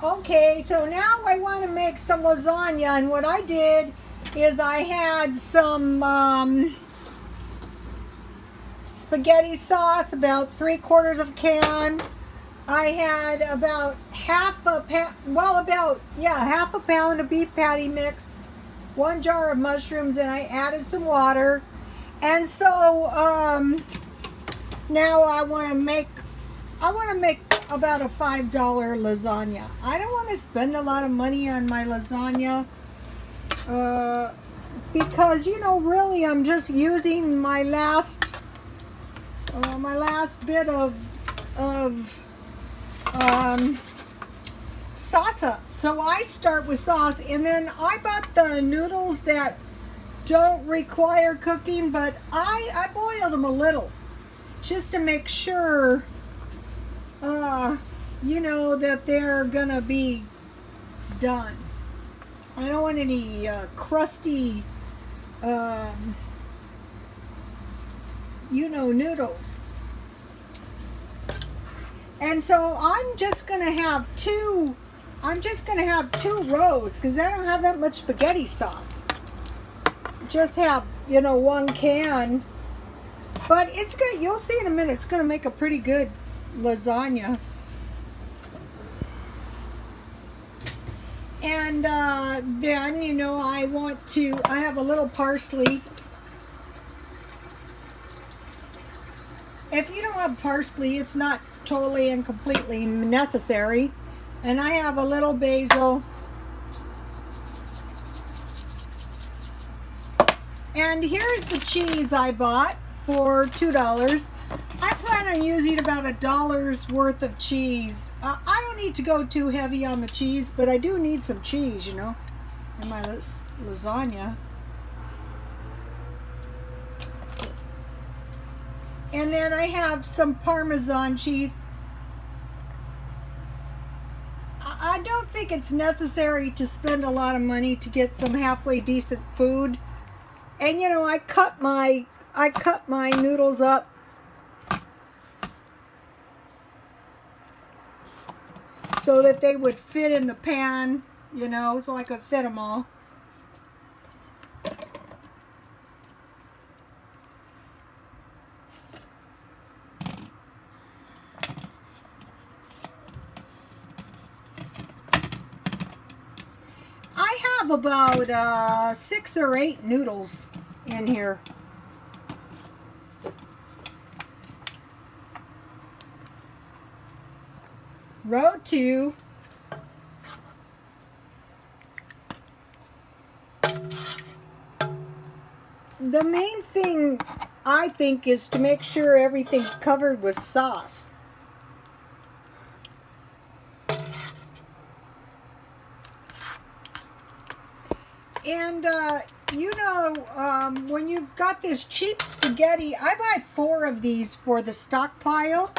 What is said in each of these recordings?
Okay, so now I want to make some lasagna, and what I did is I had some spaghetti sauce, about 3/4 of a can. I had about half a pound of beef patty mix, 1 jar of mushrooms, and I added some water. And so now I want to make about a $5 lasagna. I don't want to spend a lot of money on my lasagna because really I'm just using my last bit of salsa. So I start with sauce, and then I bought the noodles that don't require cooking, but I boiled them a little just to make sure that they're gonna be done. I don't want any crusty noodles. And so I'm just gonna have two rows because I don't have that much spaghetti sauce. Just have 1 can, but it's good. You'll see in a minute. It's gonna make a pretty good lasagna. And then I have a little parsley. If you don't have parsley, it's not totally and completely necessary. And I have a little basil. And here's the cheese I bought for $2. I plan on using about $1 worth of cheese. I don't need to go too heavy on the cheese, but I do need some cheese, in my lasagna. And then I have some Parmesan cheese. I don't think it's necessary to spend a lot of money to get some halfway decent food. And I cut my noodles up so that they would fit in the pan, so I could fit them all. I have about 6 or 8 noodles in here. Row 2. The main thing I think is to make sure everything's covered with sauce. And when you've got this cheap spaghetti, I buy 4 of these for the stockpile.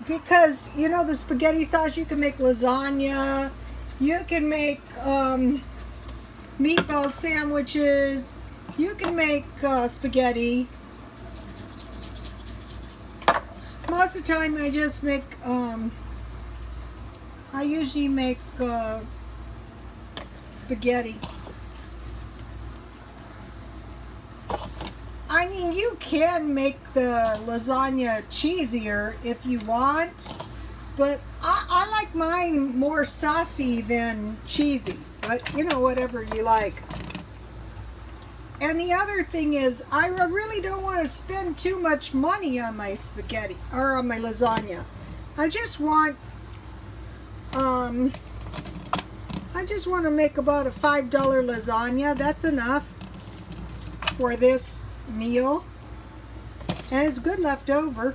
Because the spaghetti sauce, you can make lasagna, you can make meatball sandwiches, you can make spaghetti. Most of the time I just make I usually make spaghetti. I mean, you can make the lasagna cheesier if you want, but I like mine more saucy than cheesy, but whatever you like. And the other thing is, I really don't want to spend too much money on my spaghetti or on my lasagna. I just want to make about a $5 lasagna. That's enough for this meal, and it's good left over.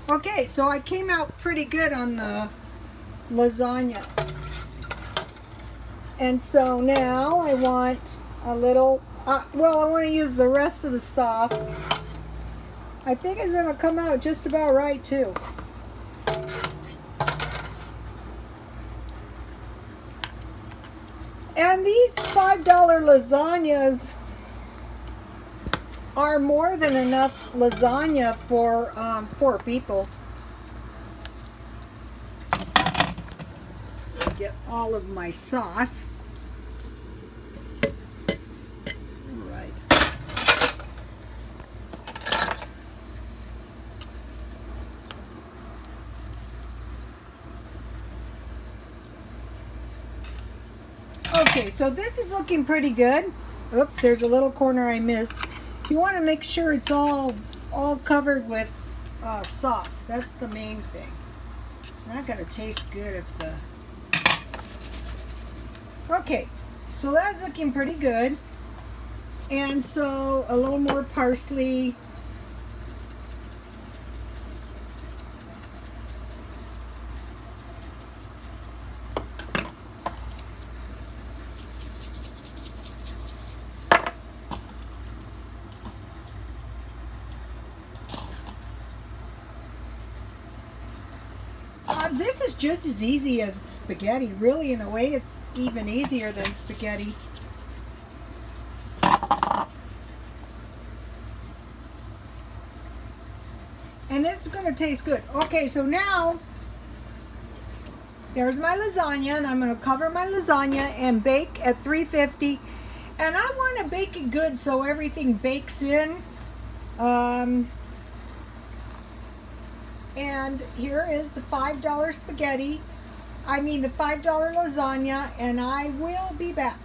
Okay, so I came out pretty good on the lasagna, and so now I want a little I want to use the rest of the sauce. I think it's going to come out just about right too. And these $5 lasagnas are more than enough lasagna for 4 people. get all of my sauce. All right. Okay, so this is looking pretty good. Oops, there's a little corner I missed. You want to make sure it's all covered with sauce. That's the main thing. It's not going to taste good if the... Okay, so that's looking pretty good. And so a little more parsley. This is just as easy as spaghetti. Really, in a way, it's even easier than spaghetti. And this is going to taste good. Okay, so now, there's my lasagna, and I'm going to cover my lasagna and bake at 350. And I want to bake it good so everything bakes in. And here is the $5 spaghetti. I mean the $5 lasagna, and I will be back.